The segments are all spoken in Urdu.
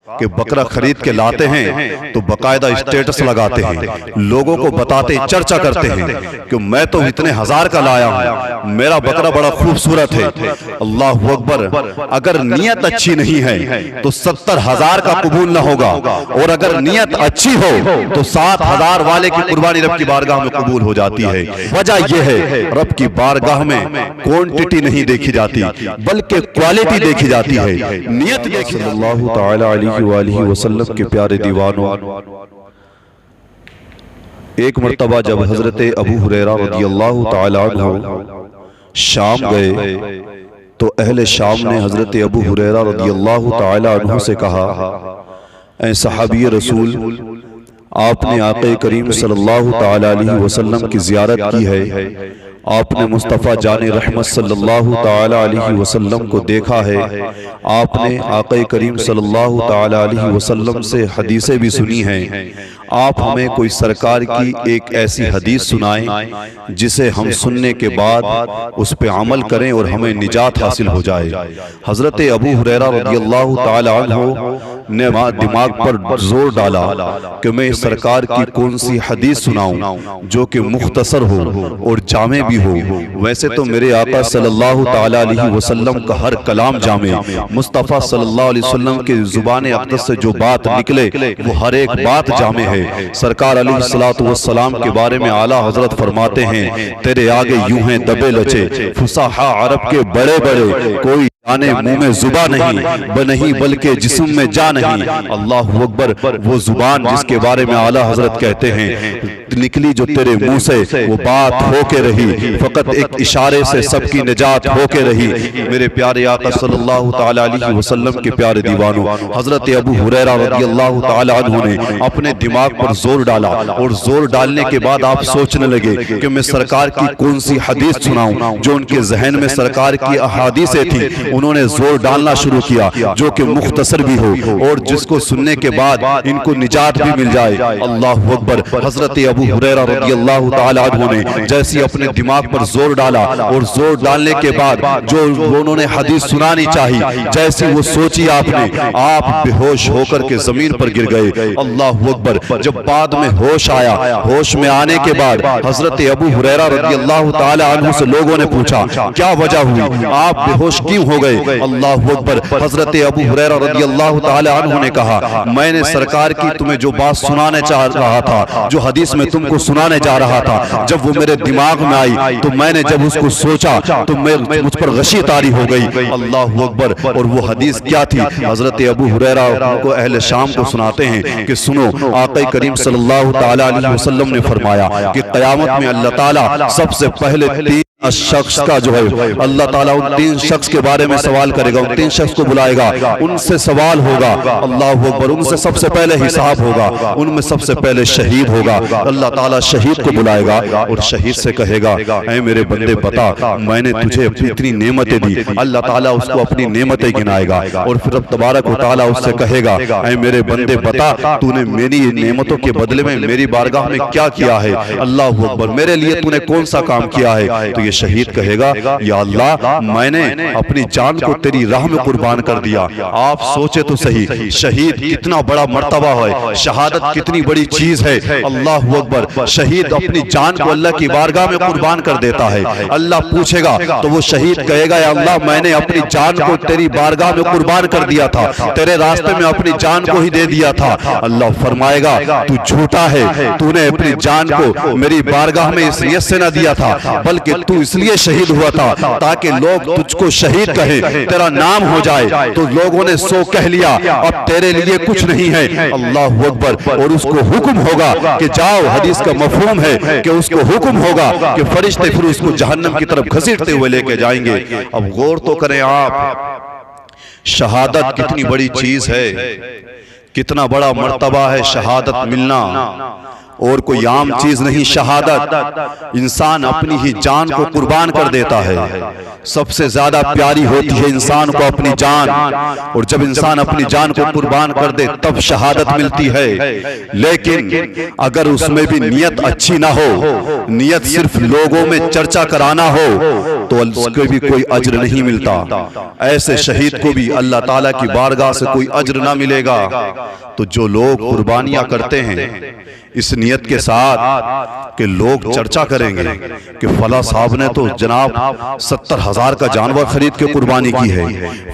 کہ بکرا خرید کے لاتے ہیں تو باقاعدہ اسٹیٹس لگاتے ہیں، لوگوں کو بتاتے چرچا کرتے ہیں کہ میں تو اتنے ہزار کا لایا ہوں، میرا بکرا بڑا خوبصورت ہے۔ اللہ اکبر، اگر نیت اچھی نہیں ہے تو 70,000 کا قبول نہ ہوگا، اور اگر نیت اچھی ہو تو 7,000 والے کی قربانی رب کی بارگاہ میں قبول ہو جاتی ہے۔ وجہ یہ ہے رب کی بارگاہ میں کوانٹٹی نہیں دیکھی جاتی بلکہ کوالٹی دیکھی جاتی ہے، نیت دیکھی۔ صلی اللہ تعالی علیہ وآلہ وسلم کے پیارے دیوانوں، ایک مرتبہ جب حضرت ابو ہریرہ رضی اللہ تعالی عنہ شام گئے تو اہل شام نے حضرت ابو ہریرہ رضی اللہ تعالی عنہ سے کہا، اے صحابی رسول، آپ نے آقا کریم صلی اللہ تعالی علیہ وسلم کی زیارت کی ہے، آپ نے مصطفیٰ جان رحمت صلی اللہ تعالی علیہ وسلم کو دیکھا ہے، آپ نے آقا کریم صلی اللہ تعالی علیہ وسلم سے حدیثیں بھی سنی ہیں، آپ ہمیں کوئی سرکار کی ایک ایسی حدیث سنائیں جسے ہم سننے کے بعد اس پہ عمل کریں اور ہمیں نجات حاصل ہو جائے۔ حضرت ابو ہریرہ رضی اللہ تعالی عنہ نے دماغ پر زور ڈالا کہ میں سرکار کی کون سی حدیث سناؤں جو کہ مختصر ہو اور جامع بھی ہو۔ ویسے تو میرے آقا صلی اللہ تعالی علیہ وسلم کا ہر کلام جامع، مصطفیٰ صلی اللہ علیہ وسلم کے زبان اقدس سے جو بات نکلے وہ ہر ایک بات جامع ہے۔ سرکار علیہ السلام کے بارے میں اعلیٰ حضرت فرماتے ہیں، تیرے آگے یوں ہیں دبے لچے فصاحہ عرب کے بڑے بڑے، کوئی جانے منہ میں زبان نہیں بلکہ جسم میں جان نہیں۔ اللہ اکبر، وہ زبان جس کے بارے میں اعلیٰ حضرت کہتے ہیں نکلی جو تیرے منہ سے وہ بات ہو کے رہی، فقط ایک اشارے سے سب کی نجات ہو کے رہی۔ میرے پیارے آقا صلی اللہ تعالی علیہ وسلم کے پیارے دیوانوں، حضرت ابو ہریرہ رضی اللہ تعالی عنہ نے اپنے دماغ پر زور ڈالا، اور زور ڈالنے کے بعد آپ سوچنے لگے کہ میں سرکار کی کون سی حدیث سناؤں۔ جو ان کے ذہن میں سرکار کی احادیثیں تھیں انہوں نے زور ڈالنا شروع کیا جو کہ مختصر بھی ہو اور جس کو سننے کے بعد ان کو نجات بھی مل جائے۔ اللہ اکبر، حضرت ابو ہریرہ رضی اللہ تعالی عنہ نے جیسی اپنے دماغ پر زور ڈالا اور زور ڈالنے کے بعد جو انہوں نے حدیث سنانی چاہی جیسی وہ سوچی آپ نے، آپ بے ہوش ہو کر کے زمین پر گر گئے۔ اللہ اکبر، جب بعد میں ہوش آیا، ہوش میں آنے کے بعد حضرت ابو ہریرہ رضی اللہ تعالی عنہ سے لوگوں نے پوچھا کیا وجہ ہوئی، آپ بے ہوش کیوں ہو گئے؟ اللہ اکبر، حضرت ابو ہریرہ رضی اللہ تعالی عنہ نے کہا، میں نے سرکار کی تمہیں جو بات سنانے چاہ رہا تھا، جو حدیث میں تم کو سنانے جا رہا تھا، جب وہ میرے دماغ میں آئی تو میں نے جب اس کو سوچا تو مجھ پر غشی طاری ہو گئی۔ اللہ اکبر، اور وہ حدیث کیا تھی؟ حضرت ابو ہریرہ کو اہل شام کو سناتے ہیں کہ سنو، آقا کریم صلی اللہ تعالی علیہ وسلم نے فرمایا کہ قیامت میں اللہ تعالیٰ سب سے پہلے تین شخص کا جو ہے اللہ تعالیٰ ان تین شخص کے بارے میں سوال کرے گا، ان تین شخص کو بلائے گا، ان سے سوال ہوگا۔ اللہ اکبر، ان سے سب سے پہلے حساب ہوگا، ان میں سب سے پہلے شہید ہوگا۔ اللہ تعالیٰ شہید کو بلائے گا اور شہید سے کہے گا، اے میرے بندے بتا میں نے تجھے اتنی نعمتیں دی۔ اللہ تعالیٰ اس کو اپنی نعمتیں گنائے گا اور پھر رب تبارک و تعالیٰ اس سے کہے گا، اے میرے بندے بتا تو نے میری نعمتوں کے بدلے میں میری بارگاہ میں کیا کیا ہے؟ اللہ اکبر، میرے لیے تو نے کون سا کام کیا ہے؟ تو یہ شہید کہے گا، یا اللہ میں نے اپنی جان کو تیری راہ میں قربان کر دیا۔ آپ سوچے تو صحیح، شہید کتنا بڑا مرتبہ ہے، شہادت کتنی بڑی چیز ہے۔ اللہ اکبر، شہید اپنی جان کو اللہ کی بارگاہ میں قربان کر دیتا ہے۔ اللہ پوچھے گا تو وہ شہید کہے گا، یا اللہ میں نے اپنی جان کو تیری بارگاہ میں قربان کر دیا تھا، تیرے راستے میں اپنی جان کو ہی دے دیا تھا۔ اللہ فرمائے گا تو جھوٹا ہے، تو نے اپنی جان کو میری بارگاہ میں اس نیت سے نہ دیا تھا بلکہ تو اس لیے شہید ہوا تھا تاکہ لوگ تجھ کو شہید کہیں، تیرا نام ہو جائے۔ تو لوگوں نے سو کہہ لیا، اب تیرے لیے کچھ نہیں ہے۔ اللہ اکبر، اور اس کو حکم ہوگا کہ جاؤ، حدیث کا مفہوم ہے کہ اس کو حکم ہوگا کہ فرشتے پھر اس کو جہنم کی طرف گھسیٹتے ہوئے لے کے جائیں گے۔ اب غور تو کریں آپ، شہادت کتنی بڑی چیز ہے، کتنا بڑا مرتبہ ہے شہادت ملنا۔ اور کوئی عام چیز نہیں شہادت۔ انسان اپنی ہی جان کو قربان کر دیتا ہے، سب سے زیادہ پیاری ہوتی ہے انسان کو اپنی جان، اور جب انسان اپنی جان کو قربان کر دے تب شہادت ملتی ہے۔ لیکن اگر اس میں بھی نیت اچھی نہ ہو، نیت صرف لوگوں میں چرچا کرانا ہو، تو اس کو بھی کوئی اجر نہیں ملتا۔ ایسے شہید کو بھی اللہ تعالیٰ کی بارگاہ سے کوئی اجر نہ ملے گا۔ تو جو لوگ قربانیاں کرتے ہیں اس نیت کے ساتھ کہ لوگ چرچا کریں گے کہ فلاں صاحب نے تو جناب 70,000 کا جانور خرید کے قربانی کی ہے،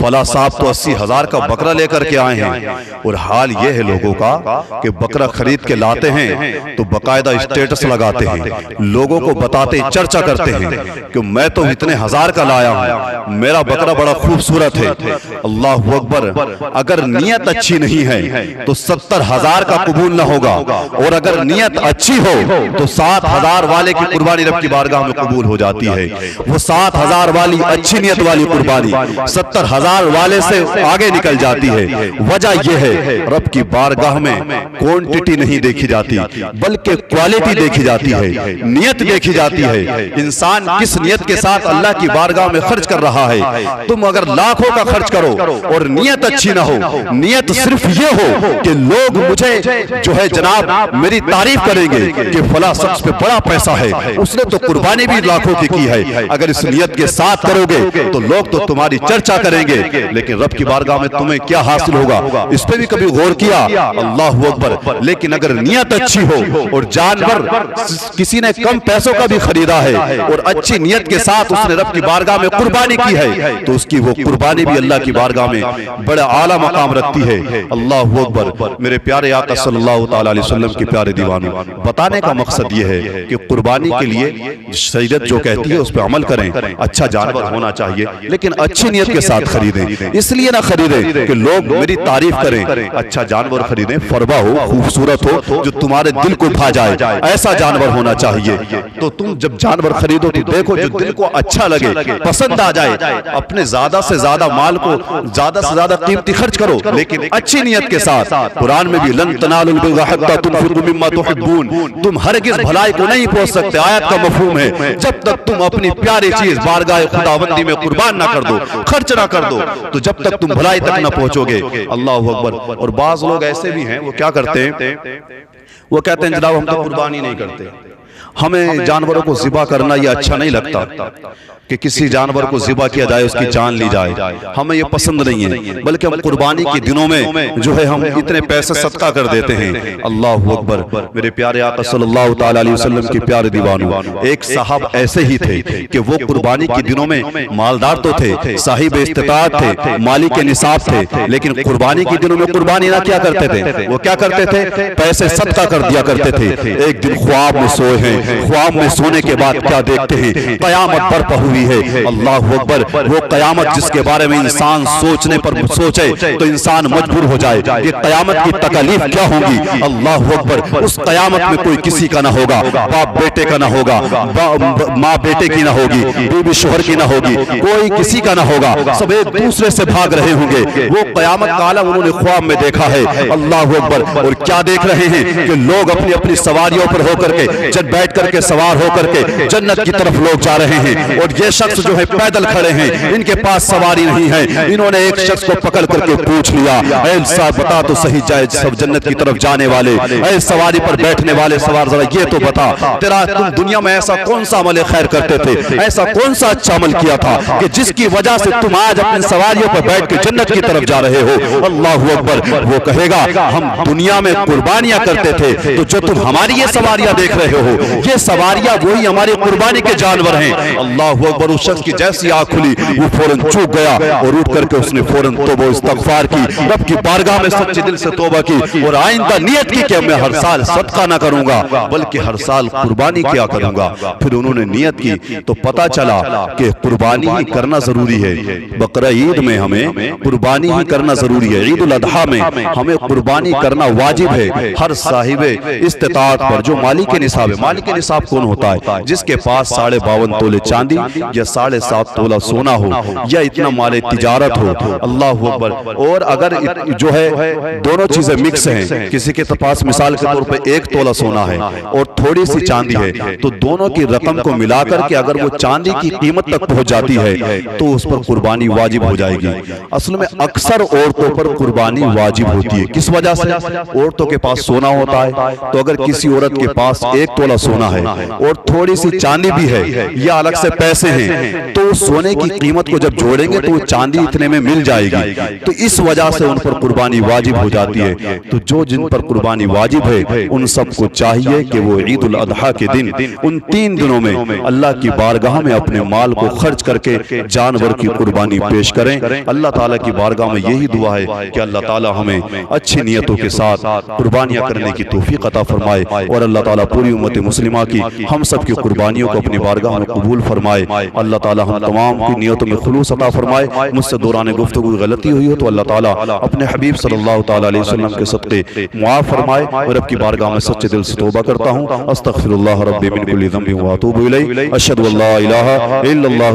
فلاں صاحب تو 80,000 کا بکرا لے کر کے آئے ہیں، اور حال یہ ہے لوگوں کا کہ بکرا خرید کے لاتے ہیں تو باقاعدہ اسٹیٹس لگاتے ہیں، لوگوں کو بتاتے ہیں، چرچا کرتے ہیں کہ میں تو اتنے ہزار کا لایا ہوں، میرا بکرا بڑا خوبصورت ہے۔ اللہ اکبر۔ اگر نیت اچھی نہیں ہے تو 70,000 کا قبول نہ ہوگا، اور اگر نیت اچھی ہو تو 7,000 والے کی قربانی رب کی بارگاہ میں قبول ہو جاتی ہے۔ وہ 7,000 والی اچھی نیت والی قربانی 70,000 والے سے آگے نکل جاتی ہے۔ وجہ یہ ہے رب کی بارگاہ میں کوانٹٹی نہیں دیکھی جاتی بلکہ کوالٹی دیکھی جاتی ہے، نیت دیکھی جاتی ہے۔ انسان کس نیت کے ساتھ اللہ کی بارگاہ میں خرچ کر رہا ہے۔ تم اگر لاکھوں کا خرچ کرو اور نیت اچھی نہ ہو، نیت صرف یہ ہو کہ لوگ مجھے جو ہے جناب میری تعریف کریں گے کہ فلاں شخص پہ بڑا پیسہ ہے، اس نے تو قربانی بھی لاکھوں کی ہے، اگر اس نیت کے ساتھ کرو گے تو لوگ تو تمہاری چرچا کریں گے، لیکن رب کی بارگاہ میں تمہیں کیا حاصل ہوگا اس پہ بھی کبھی غور کیا؟ اللہ اکبر۔ لیکن اگر نیت اچھی ہو اور جانور کسی نے کم پیسوں کا بھی خریدا ہے اور اچھی نیت کے ساتھ اس نے رب کی بارگاہ میں قربانی کی ہے تو اس کی وہ قربانی بھی اللہ کی بارگاہ میں بڑا اعلیٰ مقام رکھتی ہے۔ اللہ اکبر۔ میرے پیارے آقا صلی اللہ تعالی علیہ وسلم کی پیارے دیوانوں، بتانے کا مقصد یہ ہے کہ قربانی کے لیے شریعت جو کہتی ہے اس پہ عمل کریں، اچھا جانور ہونا چاہیے لیکن اچھی نیت کے ساتھ خریدیں، اس لیے نہ خریدیں کہ لوگ میری تعریف کریں، اچھا جانور خریدیں، فربا ہو، خوبصورت ہو، جو تمہارے دل کو بھا جائے، ایسا جانور ہونا چاہیے۔ تو تم جب جانور خریدو تو دیکھو جو دل کو اچھا لگے، پسند آ جائے، اپنے زیادہ سے زیادہ مال کو زیادہ سے زیادہ قیمتی خرچ کرو لیکن اچھی نیت کے ساتھ۔ قرآن میں بھی لن تنالوا البر حتى تنفقوا مما تحبون، تم ہرگز بھلائی کو نہیں پہنچ سکتے، آیت کا مفہوم ہے جب تک تم اپنی پیاری چیز بارگاہ خداوندی میں قربان نہ کر دو، خرچ نہ کر دو، تو جب تک تم بھلائی تک نہ پہنچو گے۔ اللہ اکبر۔ اور بعض لوگ ایسے بھی ہیں وہ کیا کرتے ہیں، وہ کہتے ہیں جناب ہم تو قربانی نہیں کرتے، ہمیں جانوروں کو ذبح کرنا یہ اچھا نہیں لگتا کہ کسی جانور کو ذبح کیا جائے، اس کی جان لی جائے، ہمیں یہ پسند نہیں ہے، بلکہ ہم قربانی کے دنوں میں جو ہے ہم اتنے پیسے صدقہ کر دیتے ہیں۔ اللہ اکبر۔ میرے پیارے آقا صلی اللہ تعالی علیہ وسلم کی پیارے دیوانوں، ایک صاحب ایسے ہی تھے کہ وہ قربانی کے دنوں میں مالدار تو تھے، صاحب استطاعت تھے، مالک نصاب تھے، لیکن قربانی کے دنوں میں قربانی نہ کیا کرتے تھے، وہ کیا کرتے تھے، پیسے صدقہ کر دیا کرتے تھے۔ ایک دن خواب میں سوئے ہیں، خواب میں سونے کے بعد کیا دیکھتے ہیں، قیامت برپا ہوئی ہے۔ اللہ اکبر۔ وہ قیامت جس کے بارے میں انسان سوچنے پر سوچے تو انسان مجبور ہو جائے کہ قیامت کی تکالیف کیا ہوں گی۔ اللہ اکبر۔ اس قیامت میں کوئی کسی کا نہ ہوگا، باپ بیٹے کا نہ ہوگا، ماں بیٹے کی نہ ہوگی، بیوی شوہر کی نہ ہوگی، کوئی کسی کا نہ ہوگا، سب ایک دوسرے سے بھاگ رہے ہوں گے۔ وہ قیامت کا عالم انہوں نے خواب میں دیکھا ہے۔ اللہ اکبر۔ اور کیا دیکھ رہے ہیں کہ لوگ اپنی اپنی سواریوں پر ہو کر کے جب بیٹھ کر کے سوار ہو کر کے جنت کی طرف لوگ جا رہے ہیں، اور یہ شخص جو ہے پیدل کھڑے ہیں، ان کے پاس سواری نہیں ہے۔ انہوں نے ایک شخص کو پکڑ کر کے پوچھ لیا، اے صاحب بتا تو صحیح جائے سب جنت کی طرف جانے والے، اے سواری پر بیٹھنے والے سوار، ذرا یہ تو بتا تم دنیا میں ایسا کون سا عمل خیر کرتے تھے، ایسا کون سا اچھا عمل کیا تھا کہ جس کی وجہ سے تم آج اپنے سواریوں پر بیٹھ کے جنت کی طرف جا رہے ہو۔ اللہ اکبر۔ وہ کہے گا ہم دنیا میں قربانیاں کرتے تھے، تو جو تم ہماری یہ سواریاں دیکھ رہے ہو یہ سواریاں وہی ہماری قربانی کے جانور ہیں۔ اللہ اکبر۔ اس شخص کی جیسی آنکھ کھلی وہ فوراً چوک گیا اور اٹھ کر کے اس نے فوراً توبہ و استغفار کی، رب کی بارگاہ میں سچے دل سے توبہ کی، اور آئندہ نیت کی کہ میں ہر سال صدقہ نہ کروں گا بلکہ ہر سال قربانی کیا کروں گا۔ پھر انہوں نے نیت کی تو پتا چلا کہ قربانی ہی کرنا ضروری ہے۔ بقرہ عید میں ہمیں قربانی ہی کرنا ضروری ہے، عید الاضحیٰ میں ہمیں قربانی کرنا واجب ہے۔ ہر صاحب استطاعت پر جو مالک نصاب ہے، مالک نصاب کون ہوتا ہے؟ جس کے پاس 52.5 تولے چاندی یا 7.5 تولہ سونا ہو یا اتنا مال تجارت ہو، اللہ اکبر، اور اگر جو ہے دونوں چیزیں مکس ہیں، کسی کے پاس مثال کے طور پہ 1 تولہ سونا ہے اور تھوڑی سی چاندی ہے، تو دونوں کی رقم کو ملا کر کے اگر وہ چاندی کی قیمت تک پہنچ جاتی ہے تو اس پر قربانی واجب ہو جائے گی۔ اصل میں اکثر عورتوں پر قربانی واجب ہوتی ہے، کس وجہ سے؟ عورتوں کے پاس سونا ہوتا ہے، تو اگر کسی عورت کے پاس 1 تولہ سونا ہے اور تھوڑی سی چاندی بھی ہے یا الگ سے پیسے ہیں، تو سونے کی قیمت کو جب جوڑیں گے تو وہ چاندی اتنے میں مل جائے گی، تو اس وجہ سے ان پر قربانی واجب ہو جاتی ہے۔ تو جو جن پر قربانی واجب ہے ان سب کو چاہیے کہ وہ عید الاضحیٰ کے دن ان 3 دنوں میں اللہ کی بارگاہ میں اپنے مال کو خرچ کر کے جانور کی قربانی پیش کریں۔ اللہ تعالیٰ کی بارگاہ میں یہی دعا ہے کہ اللہ تعالیٰ ہمیں اچھی نیتوں کے ساتھ قربانیاں کرنے کی توفیق عطا فرمائے، اور اللہ تعالیٰ پوری امت مسلمہ کی ہم سب کی قربانیوں کو اپنی بارگاہ میں قبول فرمائے۔ اللہ تعالیٰ ہم تمام کی نیتوں میں خلوص عطا فرمائے۔ مجھ سے دوران گفتگو غلطی ہوئی ہو تو اللہ تعالیٰ اپنے حبیب صلی اللہ تعالیٰ علیہ وسلم کے صدقے معاف فرمائے، اور رب کی بارگاہ میں سچے دل سے توبہ کرتا ہوں۔ استغفر اللہ ربی من کل ذنب واتوب الیہ، اشہد ان لا الہ الا اللہ